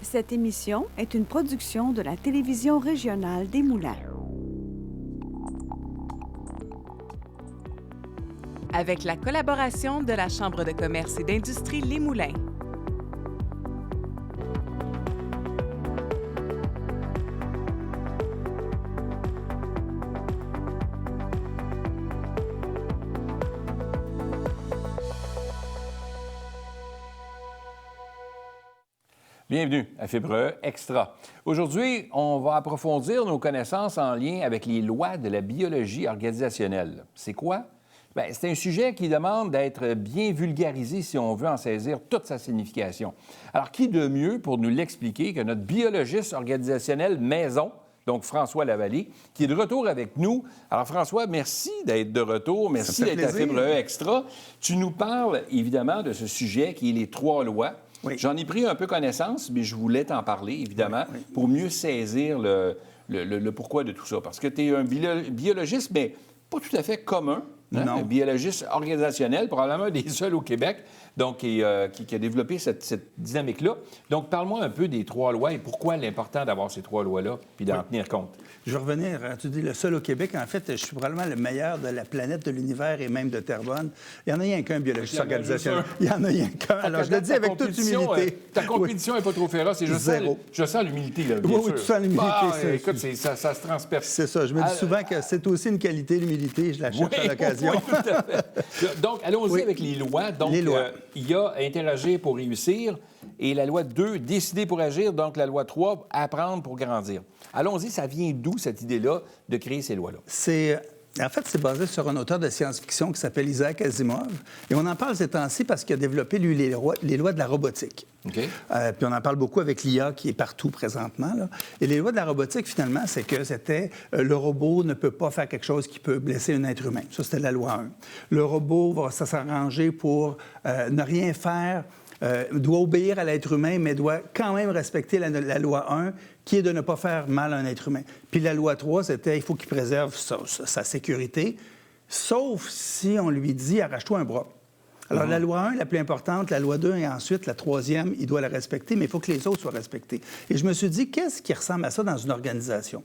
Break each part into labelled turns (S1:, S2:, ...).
S1: Cette émission est une production de la télévision régionale des Moulins.
S2: Avec la collaboration de la Chambre de commerce et d'industrie Les Moulins.
S3: Bienvenue à Fibre Extra. Aujourd'hui, on va approfondir nos connaissances en lien avec les lois de la biologie organisationnelle. C'est quoi? Bien, c'est un sujet qui demande d'être bien vulgarisé si on veut en saisir toute sa signification. Alors, qui de mieux pour nous l'expliquer que notre biologiste organisationnel maison, donc François Lavallée, qui est de retour avec nous. Alors, François, merci d'être de retour. Merci d'être à Fibre Extra. Tu nous parles, évidemment, de ce sujet qui est les 3 lois.
S4: Oui.
S3: J'en ai pris un peu connaissance, mais je voulais t'en parler, évidemment, pour mieux saisir le pourquoi de tout ça. Parce que tu es un biologiste, mais pas tout à fait commun. Hein?
S4: Non.
S3: Un biologiste organisationnel, probablement un des seuls au Québec, donc qui a développé cette dynamique-là. Donc, parle-moi un peu des 3 lois et pourquoi l'important d'avoir ces 3 lois-là, puis d'en tenir compte.
S4: Je vais revenir, tu dis le seul au Québec. En fait, je suis probablement le meilleur de la planète, de l'univers et même de Terrebonne. Il n'y en a rien qu'un biologiste organisationnel. Il n'y en a rien qu'un. Alors, je le dis avec toute humilité.
S3: Ta compétition n'est pas trop féroce. Et je sens l'humilité, là, bien sûr.
S4: Oui, tu sens l'humilité.
S3: Écoute, ça se transperce.
S4: C'est ça. Je me dis souvent que c'est aussi une qualité, l'humilité. Je la cherche à l'occasion.
S3: Oui, tout à fait. Donc, allons-y avec les lois. Donc,
S4: les lois.
S3: Il y a interagir pour réussir et la loi 2, décider pour agir. Donc, la loi 3, apprendre pour grandir. Allons-y, ça vient d'où cette idée-là de créer ces lois-là?
S4: En fait, c'est basé sur un auteur de science-fiction qui s'appelle Isaac Asimov. Et on en parle ces temps-ci parce qu'il a développé, lui, les lois de la robotique.
S3: OK.
S4: Puis on en parle beaucoup avec l'IA qui est partout présentement, là. Et les lois de la robotique, finalement, c'est que c'était le robot ne peut pas faire quelque chose qui peut blesser un être humain. Ça, c'était la loi 1. Le robot va s'arranger pour ne rien faire, doit obéir à l'être humain, mais doit quand même respecter la loi 1, qui est de ne pas faire mal à un être humain. Puis la loi 3, c'était il faut qu'il préserve sa sécurité, sauf si on lui dit « arrache-toi un bras ». Alors, la loi 1, la plus importante, la loi 2 et ensuite la 3e, il doit la respecter, mais il faut que les autres soient respectés. Et je me suis dit, qu'est-ce qui ressemble à ça dans une organisation?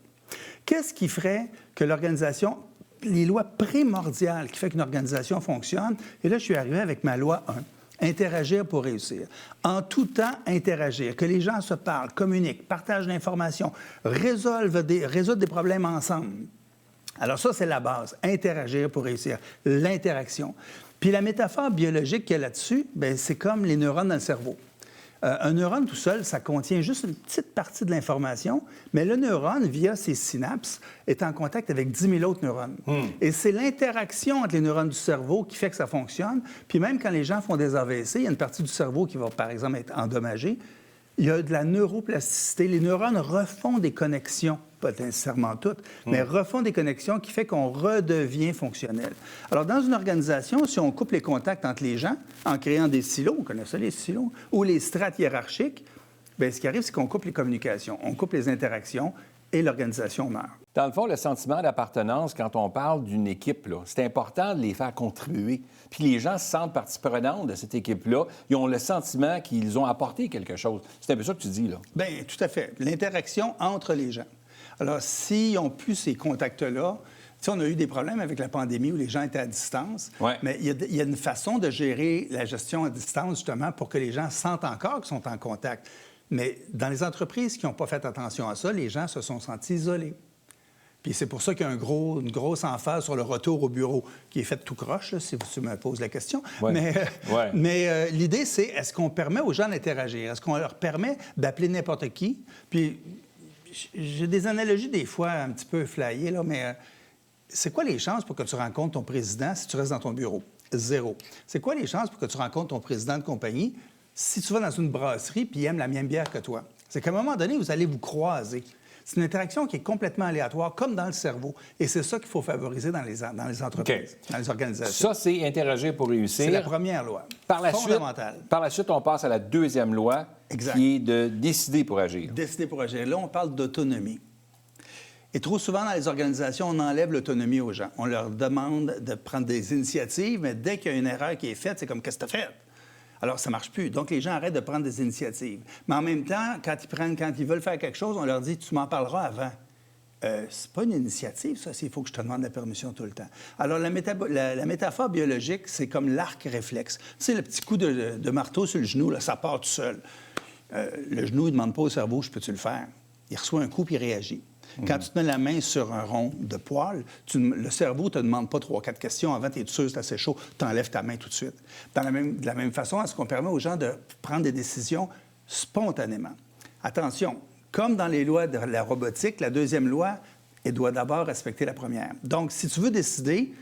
S4: Qu'est-ce qui ferait que l'organisation, les lois primordiales qui fait qu'une organisation fonctionne? Et là, je suis arrivé avec ma loi 1. Interagir pour réussir. En tout temps, interagir. Que les gens se parlent, communiquent, partagent l'information, résolvent des problèmes ensemble. Alors ça, c'est la base. Interagir pour réussir. L'interaction. Puis la métaphore biologique qu'il y a là-dessus, bien, c'est comme les neurones dans le cerveau. Un neurone tout seul, ça contient juste une petite partie de l'information, mais le neurone, via ses synapses, est en contact avec 10 000 autres neurones. Et c'est l'interaction entre les neurones du cerveau qui fait que ça fonctionne. Puis même quand les gens font des AVC, il y a une partie du cerveau qui va, par exemple, être endommagée. Il y a de la neuroplasticité. Les neurones refont des connexions, pas nécessairement toutes, mais refont des connexions qui fait qu'on redevient fonctionnel. Alors, dans une organisation, si on coupe les contacts entre les gens en créant des silos, on connaît ça, les silos, ou les strates hiérarchiques, bien, ce qui arrive, c'est qu'on coupe les communications, on coupe les interactions et l'organisation meurt.
S3: Dans le fond, le sentiment d'appartenance, quand on parle d'une équipe, là, c'est important de les faire contribuer. Puis les gens se sentent partie prenante de cette équipe-là. Ils ont le sentiment qu'ils ont apporté quelque chose. C'est un peu ça que tu dis, là.
S4: Bien, tout à fait. L'interaction entre les gens. Alors, s'ils n'ont plus ces contacts-là, tu sais, on a eu des problèmes avec la pandémie où les gens étaient à distance, mais il y a une façon de gérer la gestion à distance, justement, pour que les gens sentent encore qu'ils sont en contact. Mais dans les entreprises qui n'ont pas fait attention à ça, les gens se sont sentis isolés. Puis c'est pour ça qu'il y a une grosse emphase sur le retour au bureau, qui est fait tout croche, là, si tu me poses la question.
S3: Ouais.
S4: Mais l'idée, c'est est-ce qu'on permet aux gens d'interagir? Est-ce qu'on leur permet d'appeler n'importe qui? Puis j'ai des analogies des fois un petit peu flyées, là, mais c'est quoi les chances pour que tu rencontres ton président si tu restes dans ton bureau? 0. C'est quoi les chances pour que tu rencontres ton président de compagnie si tu vas dans une brasserie puis il aime la même bière que toi? C'est qu'à un moment donné, vous allez vous croiser. C'est une interaction qui est complètement aléatoire, comme dans le cerveau. Et c'est ça qu'il faut favoriser dans les entreprises, dans les organisations.
S3: Ça, c'est interagir pour réussir.
S4: C'est la première loi. Fondamentale.
S3: Par la suite, on passe à la 2e loi, qui est de décider pour agir.
S4: Décider pour agir. Là, on parle d'autonomie. Et trop souvent, dans les organisations, on enlève l'autonomie aux gens. On leur demande de prendre des initiatives, mais dès qu'il y a une erreur qui est faite, c'est comme « qu'est-ce que tu as fait? » Alors, ça ne marche plus. Donc, les gens arrêtent de prendre des initiatives. Mais en même temps, quand ils veulent faire quelque chose, on leur dit, tu m'en parleras avant. C'est pas une initiative, ça, s'il faut que je te demande la permission tout le temps. Alors, la métaphore biologique, c'est comme l'arc réflexe. Tu sais, le petit coup de marteau sur le genou, là, ça part tout seul. Le genou, il ne demande pas au cerveau, je peux-tu le faire? Il reçoit un coup, puis il réagit. Quand tu te mets la main sur un rond de poil, le cerveau ne te demande pas 3-4 questions avant, tu es sûr, c'est assez chaud, tu enlèves ta main tout de suite. De la même façon, est-ce qu'on permet aux gens de prendre des décisions spontanément? Attention, comme dans les lois de la robotique, la deuxième loi, elle doit d'abord respecter la première. Donc, si tu veux décider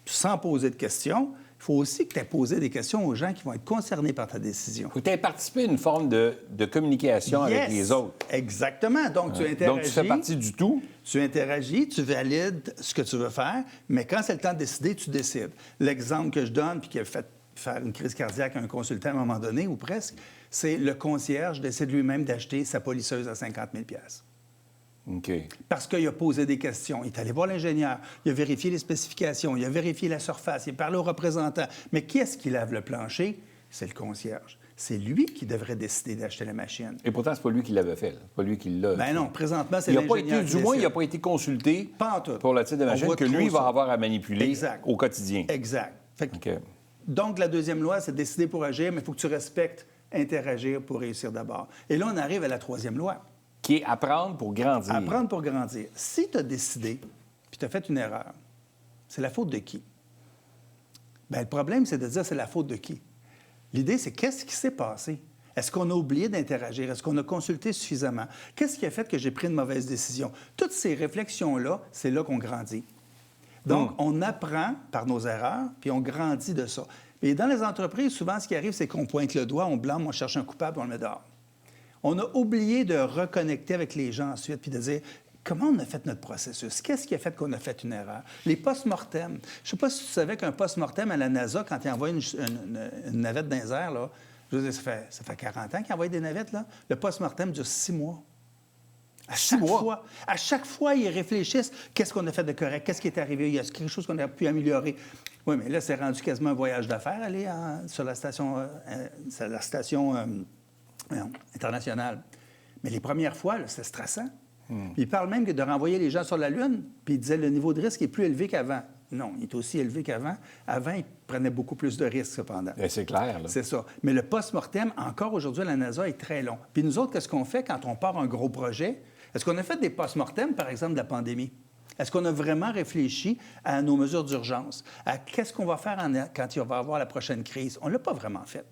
S4: sans poser de questions, il faut aussi que tu aies posé des questions aux gens qui vont être concernés par ta décision.
S3: Il faut que tu aies participé à une forme de communication avec les autres.
S4: Exactement. Donc, tu interagis.
S3: Donc, tu fais partie du tout.
S4: Tu interagis, tu valides ce que tu veux faire, mais quand c'est le temps de décider, tu décides. L'exemple que je donne, puis qui a fait faire une crise cardiaque à un consultant à un moment donné, ou presque, c'est le concierge décide lui-même d'acheter sa polisseuse à 50 000 $.
S3: OK.
S4: Parce qu'il a posé des questions. Il est allé voir l'ingénieur, il a vérifié les spécifications, il a vérifié la surface, il a parlé au représentant. Mais qui est-ce qui lave le plancher? C'est le concierge. C'est lui qui devrait décider d'acheter la machine.
S3: Et pourtant, c'est pas lui qui l'avait fait. C'est pas lui qui l'a.
S4: Ben non, présentement, c'est
S3: il a pas
S4: l'ingénieur
S3: été,
S4: qui
S3: du moins, il
S4: décide.
S3: n'a pas été consulté
S4: Pas en tout.
S3: pour le type de machine que lui va avoir à manipuler au quotidien.
S4: Exact. Fait que,
S3: OK.
S4: Donc, la deuxième loi, c'est décider pour agir, mais il faut que tu respectes interagir pour réussir d'abord. Et là, on arrive à la troisième loi.
S3: Qui est apprendre pour grandir.
S4: Apprendre pour grandir. Si tu as décidé, puis tu as fait une erreur, c'est la faute de qui? Bien, le problème, c'est de dire c'est la faute de qui? L'idée, c'est qu'est-ce qui s'est passé? Est-ce qu'on a oublié d'interagir? Est-ce qu'on a consulté suffisamment? Qu'est-ce qui a fait que j'ai pris une mauvaise décision? Toutes ces réflexions-là, c'est là qu'on grandit. Donc, on apprend par nos erreurs, puis on grandit de ça. Et dans les entreprises, souvent, ce qui arrive, c'est qu'on pointe le doigt, on blâme, on cherche un coupable, on le met dehors. On a oublié de reconnecter avec les gens ensuite, puis de dire comment on a fait notre processus, qu'est-ce qui a fait qu'on a fait une erreur. Les post-mortem. Je ne sais pas si tu savais qu'un post-mortem à la NASA, quand ils envoient une navette dans les airs, là, je veux dire, ça fait 40 ans qu'ils envoient des navettes, là. Le post-mortem dure 6 mois. À chaque fois, ils réfléchissent. Qu'est-ce qu'on a fait de correct? Qu'est-ce qui est arrivé? Il y a quelque chose qu'on a pu améliorer. Oui, mais là, c'est rendu quasiment un voyage d'affaires, aller sur la station, internationale. Mais les premières fois, là, c'était stressant. Puis il parle même que de renvoyer les gens sur la Lune, puis il disait que le niveau de risque est plus élevé qu'avant. Non, il est aussi élevé qu'avant. Avant, il prenait beaucoup plus de risques, cependant.
S3: Et c'est clair, là.
S4: C'est ça. Mais le post-mortem, encore aujourd'hui, à la NASA, est très long. Puis nous autres, qu'est-ce qu'on fait quand on part un gros projet? Est-ce qu'on a fait des post-mortem, par exemple, de la pandémie? Est-ce qu'on a vraiment réfléchi à nos mesures d'urgence? À qu'est-ce qu'on va faire quand il va y avoir la prochaine crise? On ne l'a pas vraiment fait.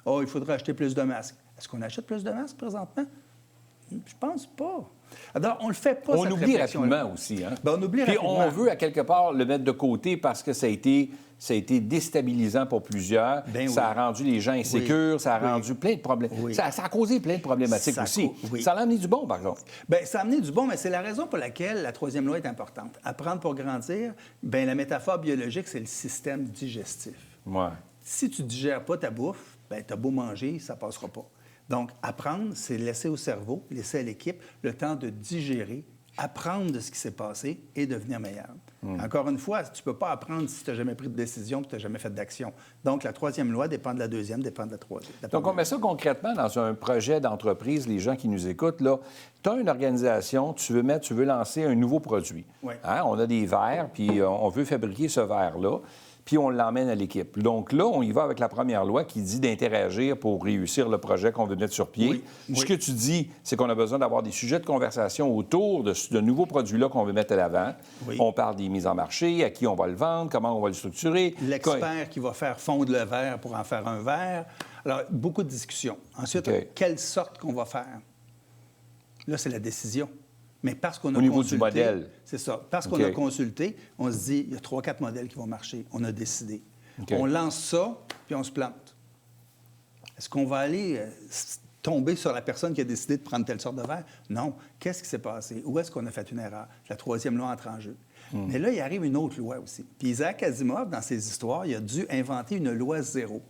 S4: Oh, il faudrait acheter plus de masques. Est-ce qu'on achète plus de masques présentement? Je pense pas. Alors, on le fait pas,
S3: on
S4: cette
S3: oublie
S4: réflexion-là.
S3: rapidement aussi. Hein?
S4: Bien, on oublie
S3: Puis
S4: rapidement.
S3: on veut, à quelque part, le mettre de côté parce que ça a été déstabilisant pour plusieurs.
S4: Ben
S3: ça
S4: oui.
S3: a rendu les gens insécures, ça a rendu plein de problèmes.
S4: Oui.
S3: Ça a causé plein de problématiques aussi.
S4: Oui.
S3: Ça a amené du bon, par exemple.
S4: Bien, ça a amené du bon, mais c'est la raison pour laquelle la troisième loi est importante. Apprendre pour grandir, bien, la métaphore biologique, c'est le système digestif.
S3: Ouais.
S4: Si tu ne digères pas ta bouffe, bien, tu as beau manger, ça ne passera pas. Donc, apprendre, c'est laisser au cerveau, laisser à l'équipe le temps de digérer, apprendre de ce qui s'est passé et devenir meilleur. Encore une fois, tu ne peux pas apprendre si tu n'as jamais pris de décision et tu n'as jamais fait d'action. Donc, la troisième loi dépend de la deuxième, dépend de la troisième.
S3: Donc, on met ça concrètement dans un projet d'entreprise, les gens qui nous écoutent, là. Tu as une organisation, tu veux lancer un nouveau produit.
S4: Oui.
S3: Hein? On a des verres, puis on veut fabriquer ce verre-là, puis on l'emmène à l'équipe. Donc là, on y va avec la première loi qui dit d'interagir pour réussir le projet qu'on veut mettre sur pied.
S4: Oui.
S3: Ce que tu dis, c'est qu'on a besoin d'avoir des sujets de conversation autour de ce nouveau produit-là qu'on veut mettre à l'avant.
S4: Oui.
S3: On parle des mises en marché, à qui on va le vendre, comment on va le structurer.
S4: L'expert qui va faire fondre le verre pour en faire un verre. Alors, beaucoup de discussions. Ensuite,
S3: OK.
S4: quelle sorte qu'on va faire? Là, c'est la décision. Mais parce qu'on a
S3: Au niveau
S4: consulté,
S3: du modèle.
S4: C'est ça. Parce qu'on
S3: OK.
S4: a consulté, on se dit, il y a 3-4 modèles qui vont marcher. On a décidé.
S3: OK.
S4: On lance ça, puis on se plante. Est-ce qu'on va aller tomber sur la personne qui a décidé de prendre telle sorte de verre? Non. Qu'est-ce qui s'est passé? Où est-ce qu'on a fait une erreur? La troisième loi entre en jeu. Mais là, il arrive une autre loi aussi. Puis Isaac Asimov, dans ses histoires, il a dû inventer une loi zéro.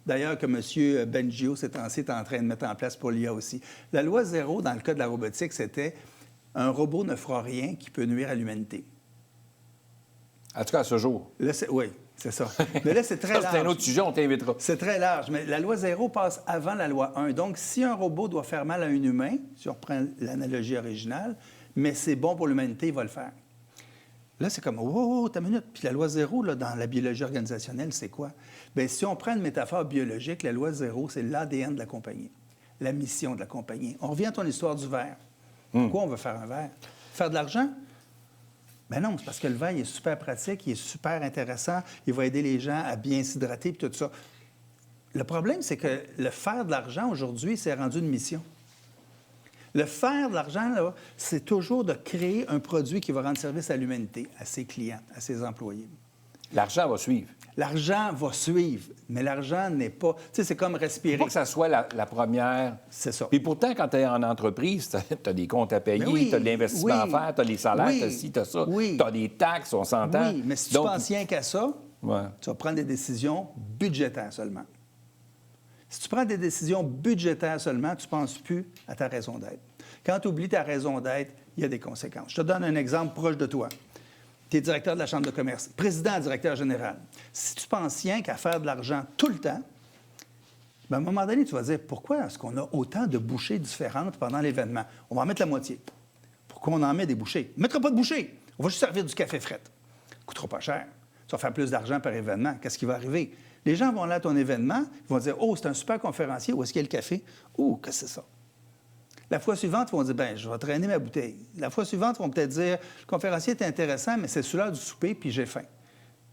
S4: D'ailleurs, que M. Bengio, ces temps-ci, est en train de mettre en place pour l'IA aussi. La loi zéro, dans le cas de la robotique, c'était un robot ne fera rien qui peut nuire à l'humanité.
S3: En tout cas, à ce jour.
S4: Là, oui. C'est ça. Mais là, c'est très
S3: Ça,
S4: large.
S3: c'est un autre sujet, on t'invitera.
S4: C'est très large, mais la loi 0 passe avant la loi 1. Donc, si un robot doit faire mal à un humain, si on reprend l'analogie originale, mais c'est bon pour l'humanité, il va le faire. Là, c'est comme, oh, t'as une minute. Puis la loi 0, là, dans la biologie organisationnelle, c'est quoi? Bien, si on prend une métaphore biologique, la loi 0, c'est l'ADN de la compagnie, la mission de la compagnie. On revient à ton histoire du verre. Pourquoi on veut faire un verre? Faire de l'argent? Ben non, c'est parce que le verre, il est super pratique, il est super intéressant, il va aider les gens à bien s'hydrater et tout ça. Le problème, c'est que le faire de l'argent, aujourd'hui, c'est rendu une mission. Le faire de l'argent, là, c'est toujours de créer un produit qui va rendre service à l'humanité, à ses clients, à ses employés.
S3: L'argent va suivre.
S4: L'argent va suivre, mais l'argent n'est pas... Tu sais, c'est comme respirer.
S3: Il faut que ça soit la première.
S4: C'est ça.
S3: Puis pourtant, quand tu es en entreprise, tu as des comptes à payer,
S4: oui,
S3: tu as de l'investissement
S4: oui,
S3: à faire, tu as les salaires,
S4: oui,
S3: tu as ci, tu as ça,
S4: oui.
S3: tu as des taxes, on s'entend.
S4: Oui, mais si tu
S3: Donc,
S4: penses rien qu'à ça,
S3: ouais.
S4: tu vas prendre des décisions budgétaires seulement. Si tu prends des décisions budgétaires seulement, tu ne penses plus à ta raison d'être. Quand tu oublies ta raison d'être, il y a des conséquences. Je te donne un exemple proche de toi. Tu es directeur de la Chambre de commerce, président, directeur général. Si tu penses rien qu'à faire de l'argent tout le temps, bien, à un moment donné, tu vas dire, pourquoi est-ce qu'on a autant de bouchées différentes pendant l'événement? On va en mettre la moitié. Pourquoi on en met des bouchées? On ne mettra pas de bouchées. On va juste servir du café fret. Ça ne coûtera pas cher. Tu vas faire plus d'argent par événement. Qu'est-ce qui va arriver? Les gens vont aller à ton événement, ils vont dire, oh, c'est un super conférencier, où est-ce qu'il y a le café? Oh, qu'est-ce que c'est ça? La fois suivante, ils vont dire, bien, je vais traîner ma bouteille. La fois suivante, ils vont peut-être dire, le conférencier est intéressant, mais c'est sous l'heure du souper, puis j'ai faim.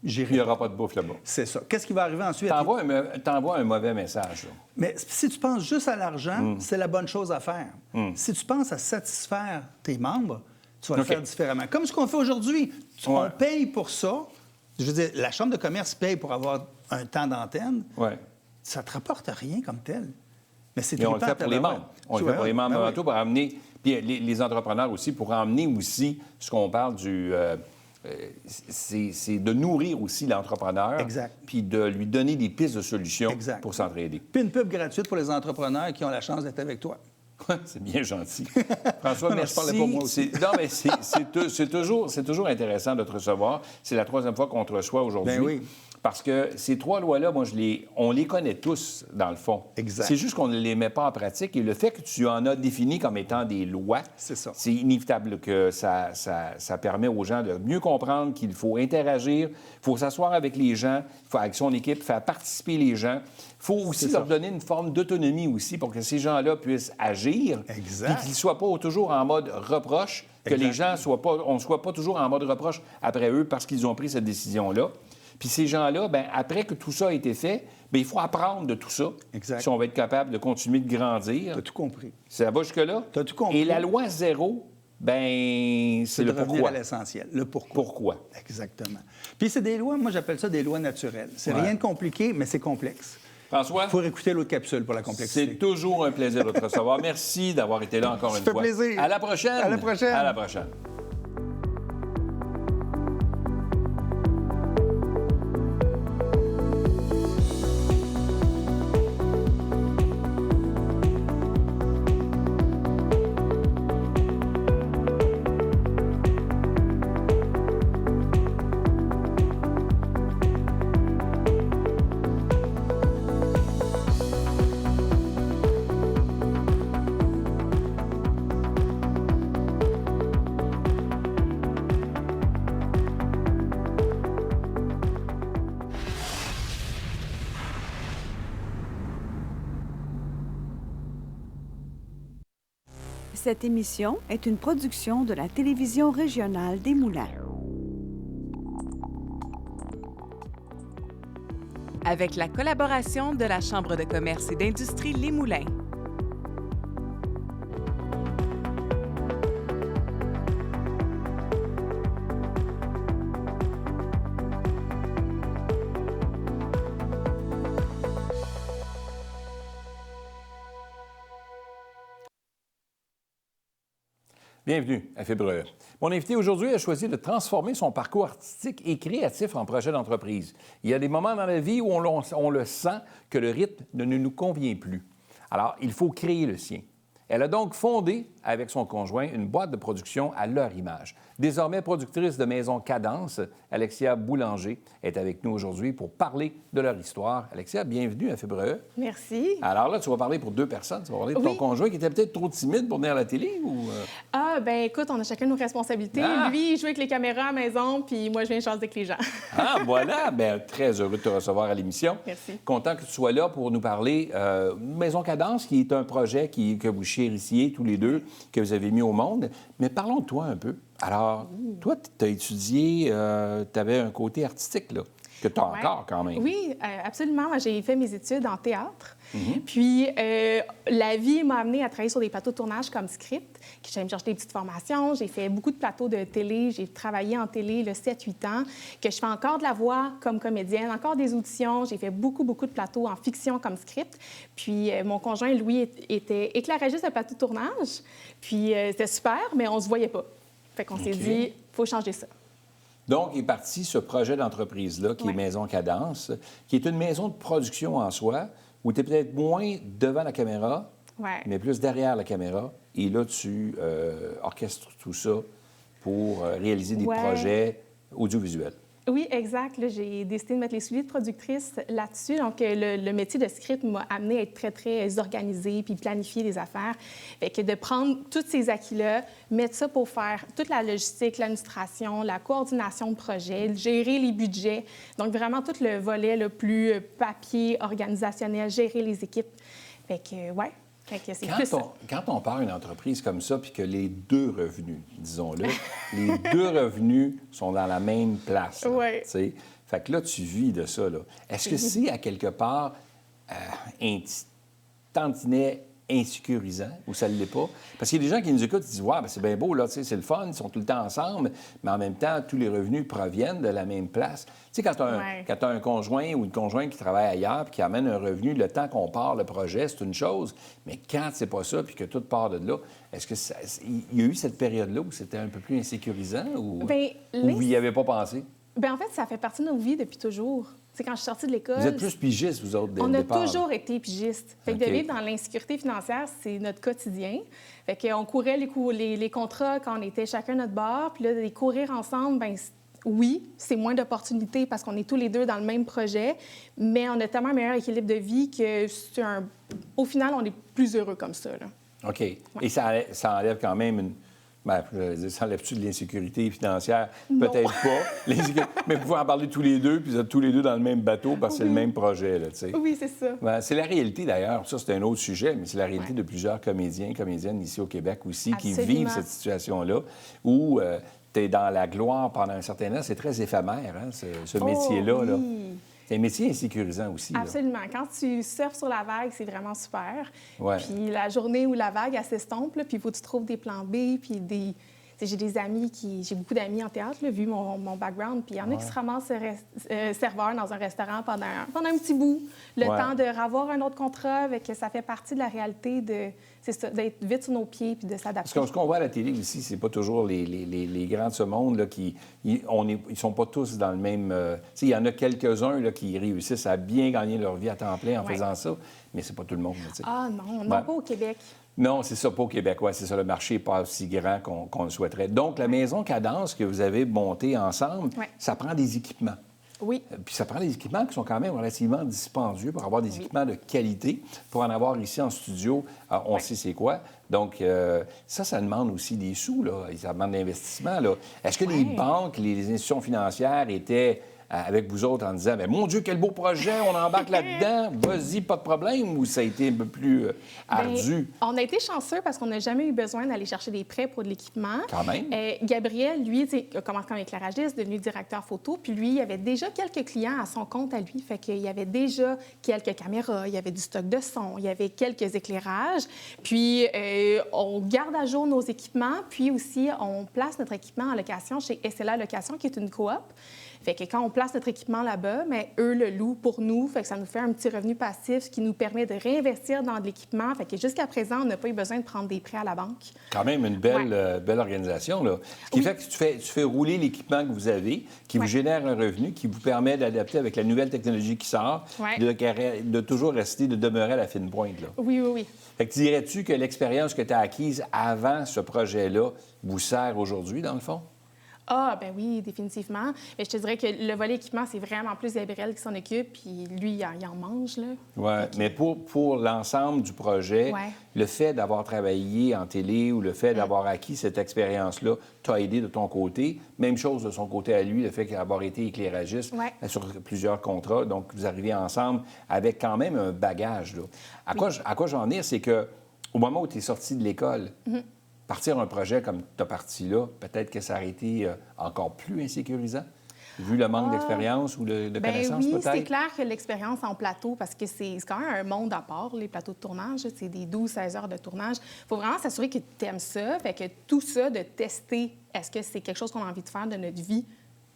S3: Il n'y aura pas de bouffe là-bas.
S4: C'est ça. Qu'est-ce qui va arriver ensuite?
S3: T'envoies un mauvais message. Là.
S4: Mais si tu penses juste à l'argent, c'est la bonne chose à faire. Si tu penses à satisfaire tes membres, tu vas le faire différemment. Comme ce qu'on fait aujourd'hui. On paye pour ça. Je veux dire, la Chambre de commerce paye pour avoir un temps d'antenne.
S3: Ouais.
S4: Ça ne te rapporte rien comme tel. Mais c'est
S3: Et on le fait pour les membres. On le fait pour les membres avant tout, pour amener... Puis les entrepreneurs aussi, pour emmener aussi ce qu'on parle du... c'est de nourrir aussi l'entrepreneur.
S4: Exact.
S3: Puis de lui donner des pistes de solutions
S4: Exact.
S3: pour s'entraider.
S4: Puis une pub gratuite pour les entrepreneurs qui ont la chance d'être avec toi.
S3: C'est bien gentil. François,
S4: Non,
S3: merci.
S4: je parlais pour moi aussi.
S3: Non, mais c'est toujours intéressant de te recevoir. C'est la troisième fois qu'on te reçoit aujourd'hui.
S4: Ben oui.
S3: Parce que ces trois lois-là, moi, on les connaît tous, dans le fond.
S4: Exact.
S3: C'est juste qu'on ne les met pas en pratique. Et le fait que tu en as défini comme étant des lois, c'est inévitable que ça permet aux gens de mieux comprendre qu'il faut interagir, il faut s'asseoir avec les gens, il faut, avec son équipe, faire participer les gens. Il faut aussi leur donner une forme d'autonomie aussi pour que ces gens-là puissent agir.
S4: Exact.
S3: Et qu'ils ne soient pas toujours en mode reproche, que les gens on ne soit pas toujours en mode reproche après eux parce qu'ils ont pris cette décision-là. Puis ces gens-là, bien, après que tout ça a été fait, bien, il faut apprendre de tout ça.
S4: Exact.
S3: Si on va être capable de continuer de grandir.
S4: Tu as tout compris.
S3: Ça va jusque-là?
S4: Tu as tout compris.
S3: Et la loi 0, bien, c'est le
S4: de revenir
S3: pourquoi.
S4: à l'essentiel. Le pourquoi.
S3: Pourquoi?
S4: Exactement. Puis c'est des lois, moi j'appelle ça des lois naturelles. C'est rien de compliqué, mais c'est complexe.
S3: François?
S4: Il faut écouter l'autre capsule pour la complexité.
S3: C'est toujours un plaisir de te recevoir. Merci d'avoir été là encore une fois.
S4: Ça fait plaisir.
S3: À la prochaine.
S4: À la prochaine.
S3: À la prochaine.
S1: Cette émission est une production de la télévision régionale des Moulins.
S2: Avec la collaboration de la Chambre de commerce et d'industrie Les Moulins.
S3: Bienvenue à Fibre E. Mon invité aujourd'hui a choisi de transformer son parcours artistique et créatif en projet d'entreprise. Il y a des moments dans la vie où on le sent que le rythme ne nous convient plus. Alors, il faut créer le sien. Elle a donc fondé, avec son conjoint, une boîte de production à leur image. Désormais productrice de Maison Cadence, Alexia Boulanger est avec nous aujourd'hui pour parler de leur histoire. Alexia, bienvenue à Fibre E.
S5: Merci.
S3: Alors là, tu vas parler pour deux personnes. Tu vas parler de ton conjoint qui était peut-être trop timide pour venir à la télé ou...
S5: Ah, ben écoute, on a chacun nos responsabilités. Lui, il joue avec les caméras à la maison, puis moi, je viens jaser avec les gens.
S3: Ah, voilà! Bien, très heureux de te recevoir à l'émission.
S5: Merci.
S3: Content que tu sois là pour nous parler Maison Cadence, qui est un projet que vous chérissiez tous les deux, que vous avez mis au monde. Mais parlons de toi un peu. Alors, toi, tu as étudié, tu avais un côté artistique, là, que tu as encore quand même.
S5: Oui, absolument. Moi, j'ai fait mes études en théâtre. Puis, la vie m'a amenée à travailler sur des plateaux de tournage comme script. J'allais me chercher des petites formations. J'ai fait beaucoup de plateaux de télé. J'ai travaillé en télé 7-8 ans. Que je fais encore de la voix comme comédienne, encore des auditions. J'ai fait beaucoup de plateaux en fiction comme script. Puis, mon conjoint, Louis, était éclairagiste de plateau de tournage. Puis, c'était super, mais on se voyait pas. Fait qu'on s'est dit, il faut changer ça.
S3: Donc, est parti ce projet d'entreprise-là, qui est Maison Cadence, qui est une maison de production en soi, où tu es peut-être moins devant la caméra, mais plus derrière la caméra. Et là, tu orchestres tout ça pour réaliser des projets audiovisuels.
S5: Oui, exact. Là, j'ai décidé de mettre les souliers de productrice là-dessus. Donc, le métier de script m'a amené à être très organisée puis planifier les affaires. Fait que de prendre tous ces acquis-là, mettre ça pour faire toute la logistique, l'administration, la coordination de projet, gérer les budgets. Donc, vraiment tout le volet le plus papier, organisationnel, gérer les équipes. Fait que, ouais.
S3: Quand on part une entreprise comme ça, puis que les deux revenus, disons-le, les deux revenus sont dans la même place. Là, fait que là, tu vis de ça. Là. Est-ce que c'est, à quelque part, un tantinet insécurisant ou ça ne l'est pas? Parce qu'il y a des gens qui nous écoutent et disent « Ouais, ben c'est bien beau, là, c'est le fun, ils sont tout le temps ensemble, mais en même temps, tous les revenus proviennent de la même place. » Tu sais, quand tu as un conjoint ou une conjointe qui travaille ailleurs puis qui amène un revenu, le temps qu'on part le projet, c'est une chose. Mais quand c'est pas ça puis que tout part de là, est-ce qu'il y a eu cette période-là où c'était un peu plus insécurisant ou vous n'y avez pas pensé?
S5: Bien, en fait, ça fait partie de nos vies depuis toujours. C'est quand je suis sortie de l'école...
S3: Vous êtes plus pigistes, vous autres, dès le départ.
S5: On a toujours été pigistes. Fait que de vivre dans l'insécurité financière, c'est notre quotidien. Fait qu'on courait les contrats quand on était chacun notre bord. Puis là, de les courir ensemble, bien, oui, c'est moins d'opportunités parce qu'on est tous les deux dans le même projet, mais on a tellement un meilleur équilibre de vie que au final, on est plus heureux comme ça. Là.
S3: OK. Ouais. Et ça enlève quand même une... Bien, ça enlève-tu de l'insécurité financière? Peut-être pas. Mais vous pouvez en parler tous les deux, puis vous êtes tous les deux dans le même bateau parce que c'est le même projet, là, tu sais.
S5: Oui, c'est ça.
S3: Ben, c'est la réalité, d'ailleurs. Ça, c'est un autre sujet, mais c'est la réalité de plusieurs comédiens, comédiennes ici au Québec aussi, qui vivent cette situation-là, où tu es dans la gloire pendant un certain temps. C'est très éphémère, hein, ce métier-là.
S5: Oui.
S3: Là. C'est un métier insécurisant aussi.
S5: Absolument. Là. Quand tu surfes sur la vague, c'est vraiment super.
S3: Ouais.
S5: Puis la journée où la vague, elle s'estompe, puis il faut que tu trouves des plans B, puis des... J'ai des amis j'ai beaucoup d'amis en théâtre, là, vu mon background, puis il y en a qui se ramassent serveurs dans un restaurant pendant un petit bout, le temps de revoir un autre contrat, que ça fait partie de la réalité d'être vite sur nos pieds puis de s'adapter.
S3: Parce que ce qu'on voit à la télé ici, c'est pas toujours les grands de ce monde là, ils sont pas tous dans le même... il y en a quelques-uns là, qui réussissent à bien gagner leur vie à temps plein en faisant ça, mais c'est pas tout le monde. Là,
S5: ah non, pas au Québec.
S3: Non, c'est ça, pas au Québec. Ouais, c'est ça, le marché n'est pas aussi grand qu'on le souhaiterait. Donc, la Maison Cadence que vous avez montée ensemble, ça prend des équipements.
S5: Oui.
S3: Puis ça prend des équipements qui sont quand même relativement dispendieux pour avoir des équipements de qualité. Pour en avoir ici en studio, on sait c'est quoi. Donc, ça demande aussi des sous, là. Ça demande de l'investissement, là. Est-ce que les banques, les institutions financières étaient avec vous autres en disant « Mon Dieu, quel beau projet, on embarque là-dedans, vas-y, pas de problème », ou ça a été un peu plus ardu?
S5: On a été chanceux parce qu'on n'a jamais eu besoin d'aller chercher des prêts pour de l'équipement.
S3: Quand même.
S5: Gabriel, lui, a commencé comme éclairagiste, devenu directeur photo, puis lui, il avait déjà quelques clients à son compte à lui. Fait qu'il y avait déjà quelques caméras, il y avait du stock de son, il y avait quelques éclairages. Puis, on garde à jour nos équipements, puis aussi, on place notre équipement en location chez SLA Location, qui est une coop. Fait que quand on place notre équipement là-bas, mais eux le louent pour nous. Fait que ça nous fait un petit revenu passif, ce qui nous permet de réinvestir dans de l'équipement. Fait que jusqu'à présent, on n'a pas eu besoin de prendre des prêts à la banque.
S3: Quand même une belle organisation, là. Ce qui fait que tu fais rouler l'équipement que vous avez, qui vous génère un revenu, qui vous permet d'adapter avec la nouvelle technologie qui sort, de toujours rester, de demeurer à la fine pointe, là.
S5: Oui, oui, oui.
S3: Fait que dirais-tu que l'expérience que tu as acquise avant ce projet-là vous sert aujourd'hui, dans le fond?
S5: Ah, ben oui, définitivement. Mais je te dirais que le volet équipement, c'est vraiment plus Gabriel qui s'en occupe, puis lui, il en mange, là.
S3: Oui, mais pour l'ensemble du projet, le fait d'avoir travaillé en télé ou le fait d'avoir acquis cette expérience-là t'a aidé de ton côté. Même chose de son côté à lui, le fait d'avoir été éclairagiste sur plusieurs contrats. Donc, vous arrivez ensemble avec quand même un bagage, là. À quoi j'en ai, c'est que au moment où tu es sorti de l'école, partir un projet comme tu as parti là, peut-être que ça aurait été encore plus insécurisant, vu le manque d'expérience ou de connaissances,
S5: oui,
S3: peut-être?
S5: c'est clair que l'expérience en plateau, parce que c'est quand même un monde à part, les plateaux de tournage, c'est des 12-16 heures de tournage. Il faut vraiment s'assurer que tu aimes ça, fait que tout ça, de tester, est-ce que c'est quelque chose qu'on a envie de faire de notre vie?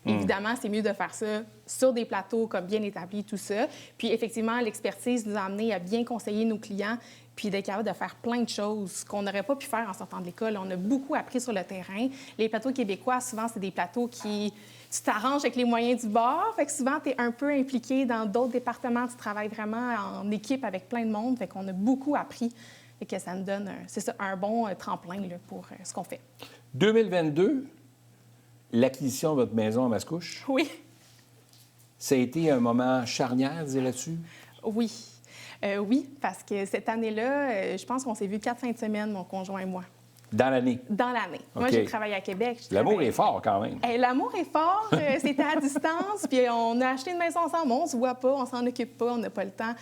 S5: Évidemment, c'est mieux de faire ça sur des plateaux comme bien établis, tout ça. Puis effectivement, l'expertise nous a amené à bien conseiller nos clients puis d'être capable de faire plein de choses qu'on n'aurait pas pu faire en sortant de l'école. On a beaucoup appris sur le terrain. Les plateaux québécois, souvent, c'est des plateaux qui... Tu t'arranges avec les moyens du bord. Fait que souvent, tu es un peu impliqué dans d'autres départements. Tu travailles vraiment en équipe avec plein de monde. Fait qu'on a beaucoup appris et que ça nous donne, c'est ça, un bon tremplin là, pour ce qu'on fait.
S3: 2022, l'acquisition de votre maison à Mascouche.
S5: Oui.
S3: Ça a été un moment charnière, dirais-tu?
S5: Oui. Oui, parce que cette année-là, je pense qu'on s'est vu 4 fins de semaine, mon conjoint et moi.
S3: Dans l'année?
S5: Dans l'année. Moi, j'ai travaillé à Québec.
S3: L'amour est fort, quand même.
S5: L'amour est fort. C'était à distance. Puis on a acheté une maison ensemble. On se voit pas, on s'en occupe pas, on n'a pas le temps.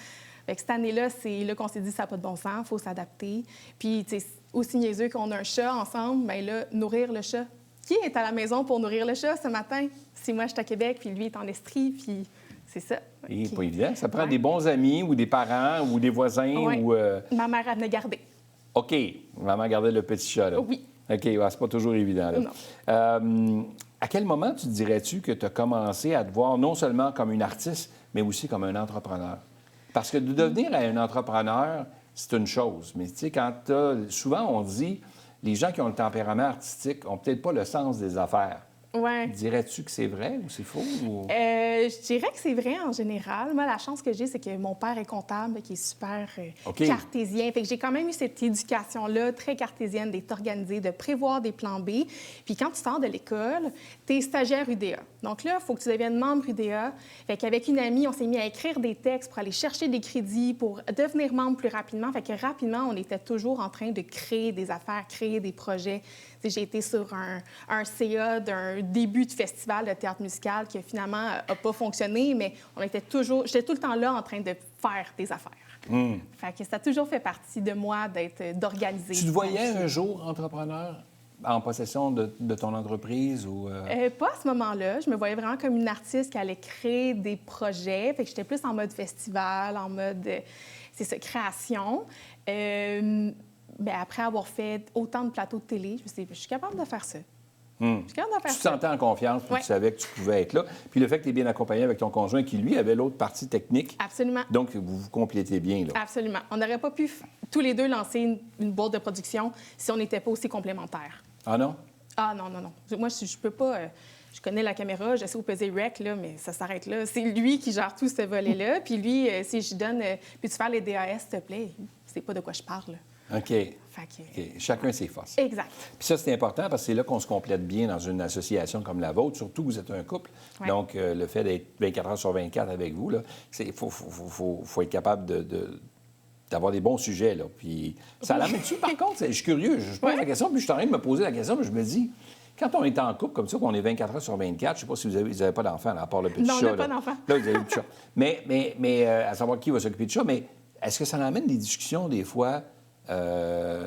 S5: Fait que cette année-là, c'est là qu'on s'est dit ça n'a pas de bon sens, il faut s'adapter. Puis, tu sais, aussi niaiseux qu'on a un chat ensemble, bien là, nourrir le chat. Qui est à la maison pour nourrir le chat ce matin? Si moi, je suis à Québec, puis lui est en Estrie, puis... C'est ça.
S3: C'est pas évident. Ça prend des bons amis ou des parents ou des voisins ou...
S5: Ma mère, elle venait garder.
S3: OK. Maman gardait le petit chat, là.
S5: Oui.
S3: OK. C'est pas toujours évident, là.
S5: Non.
S3: À quel moment tu dirais-tu que tu as commencé à te voir non seulement comme une artiste, mais aussi comme un entrepreneur? Parce que de devenir un entrepreneur, c'est une chose. Mais tu sais, quand souvent, on dit, les gens qui ont le tempérament artistique ont peut-être pas le sens des affaires.
S5: Ouais.
S3: Dirais-tu que c'est vrai ou c'est faux? Ou...
S5: Je dirais que c'est vrai en général. Moi, la chance que j'ai, c'est que mon père est comptable, qui est super cartésien. Fait que j'ai quand même eu cette éducation-là, très cartésienne, d'être organisée, de prévoir des plans B. Puis quand tu sors de l'école, tu es stagiaire UDA. Donc là, il faut que tu deviennes membre UDA. Fait qu'avec une amie, on s'est mis à écrire des textes pour aller chercher des crédits, pour devenir membre plus rapidement. Fait que rapidement, on était toujours en train de créer des affaires, créer des projets. T'sais, j'ai été sur un CA d'un début de festival de théâtre musical qui finalement n'a pas fonctionné, mais j'étais tout le temps là en train de faire des affaires. Fait que ça a toujours fait partie de moi d'organiser.
S3: Tu te voyais un jour entrepreneur en possession de ton entreprise? Ou
S5: Pas à ce moment-là. Je me voyais vraiment comme une artiste qui allait créer des projets. Fait que j'étais plus en mode festival, en mode création. Bien, après avoir fait autant de plateaux de télé, je me suis dit, je suis capable de faire ça. Je suis capable de faire
S3: tu te sentais en confiance, puis tu savais que tu pouvais être là. Puis le fait que tu es bien accompagné avec ton conjoint qui, lui, avait l'autre partie technique.
S5: Absolument.
S3: Donc, vous vous complétez bien, là.
S5: Absolument. On n'aurait pas pu tous les deux lancer une boîte de production si on n'était pas aussi complémentaires.
S3: Ah non?
S5: Ah non, non, non. Moi, je peux pas... Je connais la caméra, je sais où peser rec, là, mais ça s'arrête là. C'est lui qui gère tout ce volet-là. Puis lui, si je donne... Peux-tu faire les DAS, s'il te plaît? C'est pas de quoi je parle.
S3: OK. OK. Chacun ses forces.
S5: Exact.
S3: Puis ça, c'est important parce que c'est là qu'on se complète bien dans une association comme la vôtre, surtout que vous êtes un couple.
S5: Ouais.
S3: Donc, le fait d'être 24 heures sur 24 avec vous, il faut être capable d'avoir des bons sujets, là. Puis ça l'amène-tu, par contre? Je suis curieux. Je pose la question, puis je suis en train de me poser la question, mais je me dis... Quand on est en couple comme ça, qu'on est 24 heures sur 24, je ne sais pas si vous n'avez pas d'enfant, à part le petit chat.
S5: Non, on n'a pas d'enfant.
S3: Là, vous avez le petit chat. Mais à savoir qui va s'occuper du chat, mais est-ce que ça amène des discussions, des fois,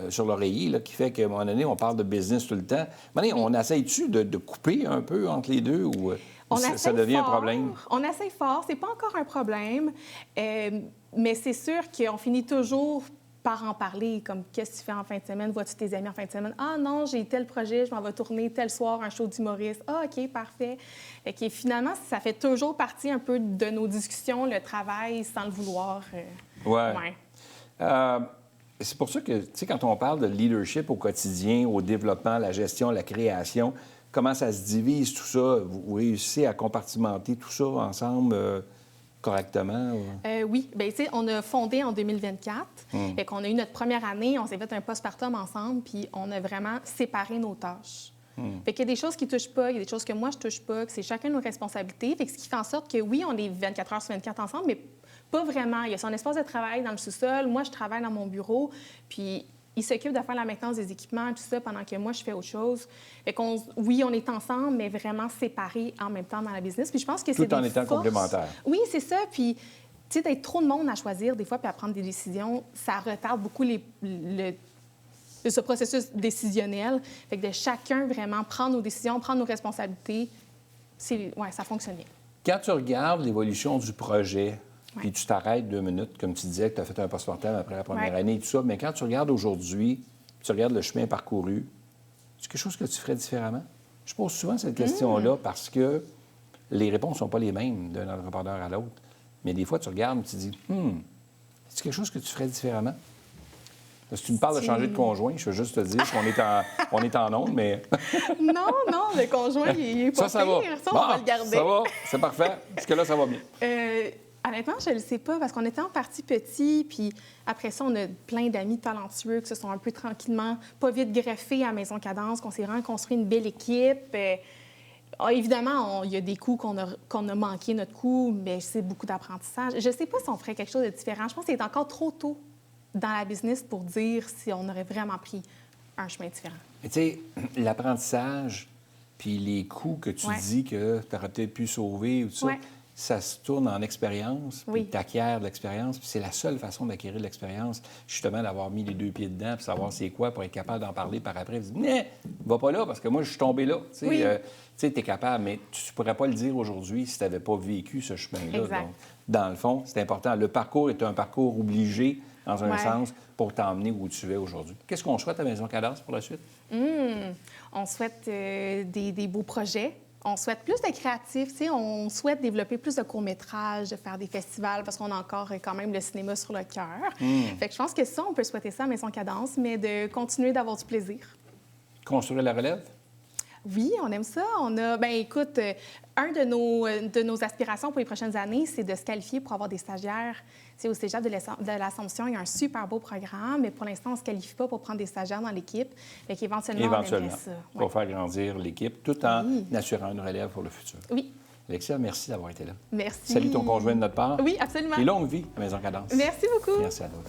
S3: sur l'oreiller, là, qui fait qu'à un moment donné, on parle de business tout le temps? À un moment donné, on essaye-tu de couper un peu entre les deux ou ça devient un problème?
S5: On essaye fort. C'est pas encore un problème, mais c'est sûr qu'on finit toujours par en parler, comme qu'est-ce que tu fais en fin de semaine, vois-tu tes amis en fin de semaine? Ah non, j'ai tel projet, je m'en vais tourner tel soir un show d'humoriste. Ah OK, parfait. Et finalement, ça fait toujours partie un peu de nos discussions, le travail sans le vouloir.
S3: Ouais. C'est pour ça que, tu sais, quand on parle de leadership au quotidien, au développement, la gestion, la création, comment ça se divise, tout ça, vous réussissez à compartimenter tout ça ensemble correctement?
S5: Oui. Bien, tu sais, on a fondé en 2024. Fait qu'on a eu notre première année, on s'est fait un postpartum ensemble, puis on a vraiment séparé nos tâches. Fait qu'il y a des choses qui ne touchent pas, il y a des choses que moi, je touche pas, que c'est chacun nos responsabilités. Fait que ce qui fait en sorte que, oui, on est 24 heures sur 24 ensemble, mais pas vraiment. Il y a son espace de travail dans le sous-sol, moi, je travaille dans mon bureau, puis il s'occupe de faire la maintenance des équipements, tout ça, pendant que moi, je fais autre chose. Fait qu'on, oui, on est ensemble, mais vraiment séparés en même temps dans la business. Puis je pense que c'est
S3: tout en étant complémentaires.
S5: Oui, c'est ça. Puis, tu sais, d'être trop de monde à choisir, des fois, puis à prendre des décisions, ça retarde beaucoup ce processus décisionnel. Fait que de chacun vraiment prendre nos décisions, prendre nos responsabilités, ça fonctionne bien.
S3: Quand tu regardes l'évolution du projet, puis tu t'arrêtes 2 minutes, comme tu disais que tu as fait un postmortem après la première année et tout ça, mais quand tu regardes aujourd'hui, tu regardes le chemin parcouru, c'est quelque chose que tu ferais différemment? Je pose souvent cette question-là parce que les réponses ne sont pas les mêmes d'un entrepreneur à l'autre. Mais des fois, tu regardes et tu te dis, c'est quelque chose que tu ferais différemment? Si tu me parles de changer de conjoint, je veux juste te dire qu'on est en onde, mais...
S5: Non, le conjoint, il est pas
S3: ça va.
S5: pire. Ça, on va le garder.
S3: Ça va, c'est parfait. Parce que là, ça va bien.
S5: Honnêtement, je ne le sais pas, parce qu'on était en partie petit, puis après ça, on a plein d'amis talentueux qui se sont un peu tranquillement, pas vite greffés à Maison Cadence, qu'on s'est vraiment construit une belle équipe. Évidemment, il y a des coups qu'on a manqué notre coup, mais c'est beaucoup d'apprentissage. Je ne sais pas si on ferait quelque chose de différent. Je pense que c'est encore trop tôt dans la business pour dire si on aurait vraiment pris un chemin différent.
S3: Tu sais, l'apprentissage, puis les coups que tu dis que tu aurais peut-être pu sauver ou tout ça, ça se tourne en expérience, puis tu acquiers de l'expérience, puis c'est la seule façon d'acquérir de l'expérience, justement, d'avoir mis les 2 pieds dedans, puis savoir c'est quoi pour être capable d'en parler par après. Tu dis, mais va pas là, parce que moi, je suis tombé là. Tu sais, tu es capable, mais tu ne pourrais pas le dire aujourd'hui si tu n'avais pas vécu ce chemin-là.
S5: Exact.
S3: Donc, dans le fond, c'est important. Le parcours est un parcours obligé, dans un sens, pour t'emmener où tu es aujourd'hui. Qu'est-ce qu'on souhaite à Maison Cadence pour la suite?
S5: On souhaite des beaux projets. On souhaite plus de créatifs. On souhaite développer plus de courts-métrages, de faire des festivals, parce qu'on a encore quand même le cinéma sur le cœur. Fait que je pense que ça, on peut souhaiter ça à Maison Cadence, mais de continuer d'avoir du plaisir.
S3: Construire la relève?
S5: Oui, on aime ça. On a, écoute, un de nos aspirations pour les prochaines années, c'est de se qualifier pour avoir des stagiaires. Au Cégep de l'Assomption, il y a un super beau programme, mais pour l'instant, on ne se qualifie pas pour prendre des stagiaires dans l'équipe. Fait qu'éventuellement, on aimerait ça.
S3: Pour faire grandir l'équipe, tout en assurant une relève pour le futur.
S5: Oui.
S3: Alexia, merci d'avoir été là.
S5: Merci.
S3: Salut ton conjoint de notre part.
S5: Oui, absolument.
S3: Et longue vie à Maison Cadence.
S5: Merci beaucoup.
S3: Merci à toi.